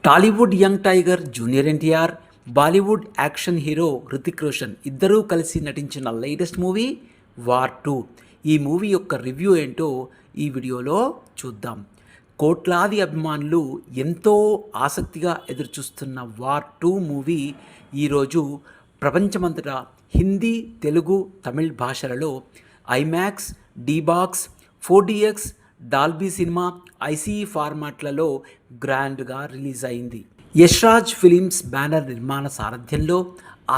Tollywood young tiger junior NTR, Bollywood action hero Hrithik Roshan ఇద్దరూ కలిసి నటించిన లేటెస్ట్ మూవీ వార్ 2. ఈ మూవీ యొక్క రివ్యూ ఏంటో ఈ వీడియోలో చూద్దాం. కోట్లాది అభిమానులు ఎంతో ఆసక్తిగా ఎదురుచూస్తున్న వార్ 2 మూవీ ఈరోజు ప్రపంచమంతటా హిందీ, తెలుగు, తమిళ్ భాషలలో IMAX, D-Box, 4DX, Dolby cinema, ICE ఫార్మాట్లలో గ్రాండ్గా రిలీజ్ అయింది. యష్రాజ్ ఫిలిమ్స్ బ్యానర్ నిర్మాణ సారథ్యంలో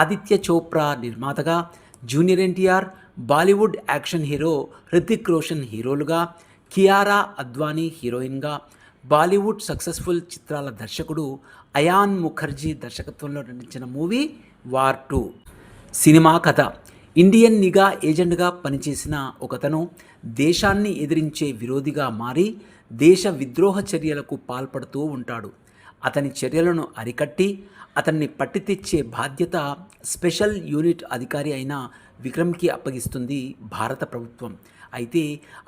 ఆదిత్య చోప్రా నిర్మాతగా, junior NTR, Bollywood action hero Hrithik Roshan హీరోలుగా, కియారా అద్వానీ హీరోయిన్గా, బాలీవుడ్ సక్సెస్ఫుల్ చిత్రాల దర్శకుడు అయాన్ ముఖర్జీ దర్శకత్వంలో నటించిన మూవీ వార్ 2. సినిమా కథ: ఇండియన్ నిఘా ఏజెంట్గా పనిచేసిన ఒకతను దేశాన్ని ఎదిరించే విరోధిగా మారి దేశ విద్రోహ చర్యలకు పాల్పడుతూ ఉంటాడు. అతని చర్యలను అరికట్టి అతన్ని పట్టి తెచ్చే బాధ్యత స్పెషల్ యూనిట్ అధికారి అయిన విక్రమ్కి అప్పగిస్తుంది భారత ప్రభుత్వం. అయితే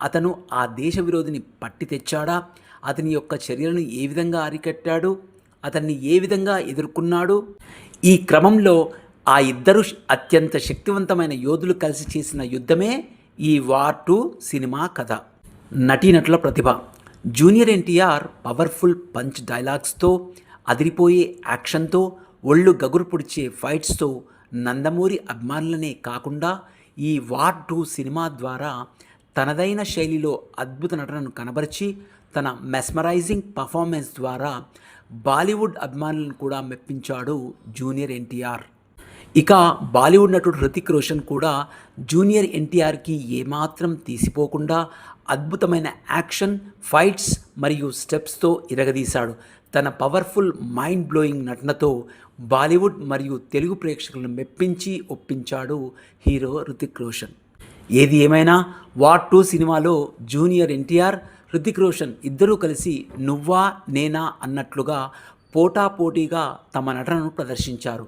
అతను ఆ దేశ విరోధిని పట్టి తెచ్చాడా, అతని యొక్క చర్యలను ఏ విధంగా అరికట్టాడు, అతన్ని ఏ విధంగా ఎదుర్కొన్నాడు? ఈ క్రమంలో ఆ ఇద్దరు అత్యంత శక్తివంతమైన యోధులు కలిసి చేసిన యుద్ధమే ఈ వార్ 2 సినిమా కథ. నటీనటుల ప్రతిభ: జూనియర్ ఎన్టీఆర్ పవర్ఫుల్ పంచ్ డైలాగ్స్తో, అదిరిపోయే యాక్షన్తో, ఒళ్ళు గగురు పొడిచే ఫైట్స్తో నందమూరి అభిమానులనే కాకుండా ఈ వార్ 2 సినిమా ద్వారా తనదైన శైలిలో అద్భుత నటనను కనబరిచి తన మెస్మరైజింగ్ పర్ఫార్మెన్స్ ద్వారా బాలీవుడ్ అభిమానులను కూడా మెప్పించాడు జూనియర్ ఎన్టీఆర్. ఇక బాలీవుడ్ నటుడు హృతిక్ రోషన్ కూడా జూనియర్ ఎన్టీఆర్కి ఏమాత్రం తీసిపోకుండా అద్భుతమైన యాక్షన్, ఫైట్స్ మరియు స్టెప్స్తో ఇరగదీశాడు. తన పవర్ఫుల్ మైండ్ బ్లోయింగ్ నటనతో బాలీవుడ్ మరియు తెలుగు ప్రేక్షకులను మెప్పించి ఒప్పించాడు హీరో హృతిక్ రోషన్. ఏది ఏమైనా వార్ 2 సినిమాలో జూనియర్ ఎన్టీఆర్, హృతిక్ రోషన్ ఇద్దరూ కలిసి నువ్వా నేనా అన్నట్లుగా పోటాపోటీగా తమ నటనను ప్రదర్శించారు.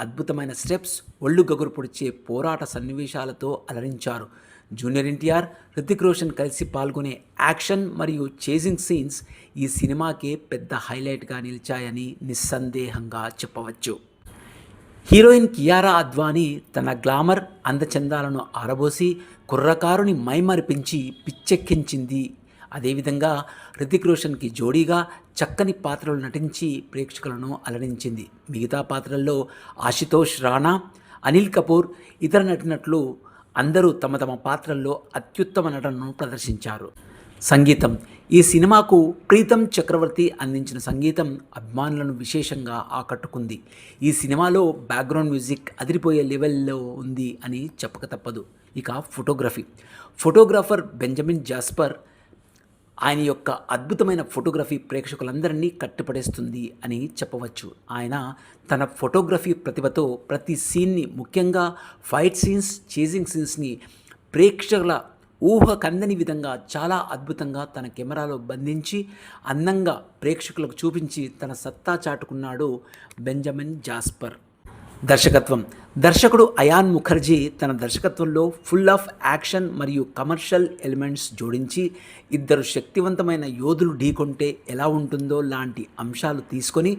అద్భుతమైన స్టెప్స్, ఒళ్ళు గగురు పొడిచే పోరాట సన్నివేశాలతో అలరించారు. జూనియర్ ఎన్టీఆర్, హృతిక్ రోషన్ కలిసి పాల్గొనే యాక్షన్ మరియు చేజింగ్ సీన్స్ ఈ సినిమాకే పెద్ద హైలైట్గా నిలిచాయని నిస్సందేహంగా చెప్పవచ్చు. హీరోయిన్ కియారా అద్వానీ తన గ్లామర్, అందచందాలను ఆరబోసి కుర్రకారుని మైమరిపించి పిచ్చెక్కించింది. అదేవిధంగా హృతిక్ రోషన్కి జోడీగా చక్కని పాత్రలు నటించి ప్రేక్షకులను అలరించింది. మిగతా పాత్రల్లో ఆశుతోష్ రాణా, అనిల్ కపూర్, ఇతర నటినట్లు అందరూ తమ తమ పాత్రల్లో అత్యుత్తమ నటనను ప్రదర్శించారు. సంగీతం: ఈ సినిమాకు ప్రీతం చక్రవర్తి అందించిన సంగీతం అభిమానులను విశేషంగా ఆకట్టుకుంది. ఈ సినిమాలో బ్యాక్గ్రౌండ్ మ్యూజిక్ అదిరిపోయే లెవెల్లో ఉంది అని చెప్పక తప్పదు. ఇక ఫోటోగ్రాఫర్ బెంజమిన్ జాస్పర్, ఆయన యొక్క అద్భుతమైన ఫోటోగ్రఫీ ప్రేక్షకులందరినీ కట్టిపడేస్తుంది అని చెప్పవచ్చు. ఆయన తన ఫోటోగ్రఫీ ప్రతిభతో ప్రతి సీన్ని, ముఖ్యంగా ఫైట్ సీన్స్, చేజింగ్ సీన్స్ని ప్రేక్షకుల ఊహ కందని విధంగా చాలా అద్భుతంగా తన కెమెరాలో బంధించి అందంగా ప్రేక్షకులకు చూపించి తన సత్తా చాటుకున్నాడు బెంజమిన్ జాస్పర్. దర్శకత్వం: దర్శకుడు అయాన్ ముఖర్జీ తన దర్శకత్వంలో ఫుల్ ఆఫ్ యాక్షన్ మరియు కమర్షియల్ ఎలిమెంట్స్ జోడించి ఇద్దరు శక్తివంతమైన యోధులు ఢీకొంటే ఎలా ఉంటుందో లాంటి అంశాలు తీసుకొని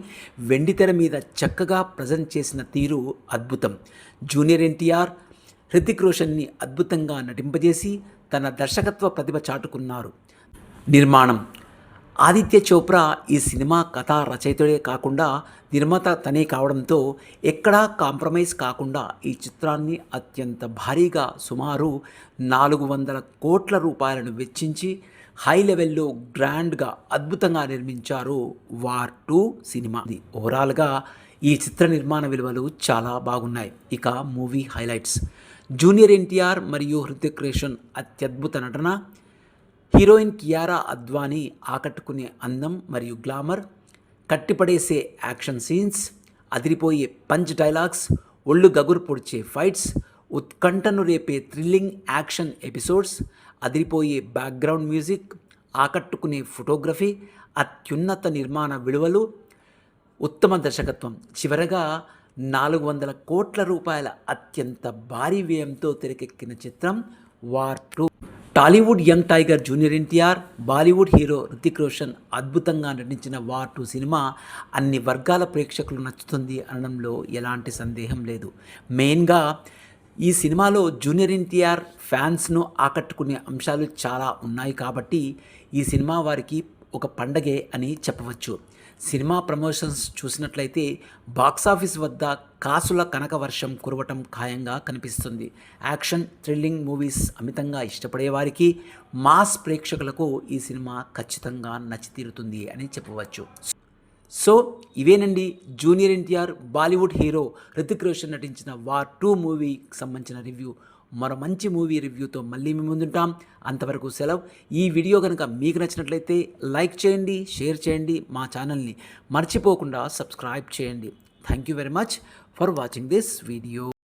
వెండితెర మీద చక్కగా ప్రజెంట్ చేసిన తీరు అద్భుతం. జూనియర్ ఎన్టీఆర్, హృతిక్ రోషన్ని అద్భుతంగా నటింపజేసి తన దర్శకత్వ ప్రతిభ చాటుకున్నారు. నిర్మాణం: ఆదిత్య చోప్రా ఈ సినిమా కథా రచయితుడే కాకుండా నిర్మాత తనే కావడంతో ఎక్కడా కాంప్రమైజ్ కాకుండా ఈ చిత్రాన్ని అత్యంత భారీగా సుమారు 400 కోట్ల రూపాయలను వెచ్చించి హై లెవెల్లో గ్రాండ్గా అద్భుతంగా నిర్మించారు వార్ 2 సినిమా. ఓవరాల్గా ఈ చిత్ర నిర్మాణ విలువలు చాలా బాగున్నాయి. ఇక మూవీ హైలైట్స్: జూనియర్ ఎన్టీఆర్ మరియు హృతిక్ రోషన్ అత్యద్భుత నటన, హీరోయిన్ కియారా అద్వానీ ఆకట్టుకునే అందం మరియు గ్లామర్, కట్టిపడేసే యాక్షన్ సీన్స్, అదిరిపోయే పంచ్ డైలాగ్స్, ఒళ్ళు గగురు పొడిచే ఫైట్స్, ఉత్కంఠను రేపే థ్రిల్లింగ్ యాక్షన్ ఎపిసోడ్స్, అదిరిపోయే బ్యాక్గ్రౌండ్ మ్యూజిక్, ఆకట్టుకునే ఫోటోగ్రఫీ, అత్యున్నత నిర్మాణ విలువలు, ఉత్తమ దర్శకత్వం, చివరగా 400 కోట్ల రూపాయల అత్యంత భారీ వ్యయంతో తెరకెక్కిన చిత్రం war 2. Tollywood young tiger junior NTR, Bollywood hero Hrithik Roshan అద్భుతంగా నటించిన వార్ 2 సినిమా అన్ని వర్గాల ప్రేక్షకులు నచ్చుతుంది అనడంలో ఎలాంటి సందేహం లేదు. మెయిన్గా ఈ సినిమాలో జూనియర్ ఎన్టీఆర్ ఫ్యాన్స్ను ఆకట్టుకునే అంశాలు చాలా ఉన్నాయి కాబట్టి ఈ సినిమా వారికి ఒక పండగే అని చెప్పవచ్చు. సినిమా ప్రమోషన్స్ చూసినట్లయితే బాక్సాఫీస్ వద్ద కాసుల కనక వర్షం కురవటం ఖాయంగా కనిపిస్తుంది. యాక్షన్, థ్రిల్లింగ్ మూవీస్ అమితంగా ఇష్టపడే వారికి, మాస్ ప్రేక్షకులకు ఈ సినిమా ఖచ్చితంగా నచ్చి తీరుతుంది అని చెప్పవచ్చు. సో ఇవేనండి junior NTR, Bollywood hero Hrithik Roshan నటించిన వార్ 2 మూవీకి సంబంధించిన రివ్యూ. మరో మంచి మూవీ రివ్యూతో మళ్ళీ మీ ముందుంటాం. అంతవరకు సెలవు. ఈ వీడియో కనుక మీకు నచ్చినట్లయితే లైక్ చేయండి, షేర్ చేయండి, మా ఛానల్ని మర్చిపోకుండా సబ్స్క్రైబ్ చేయండి. Thank you very much for watching this video.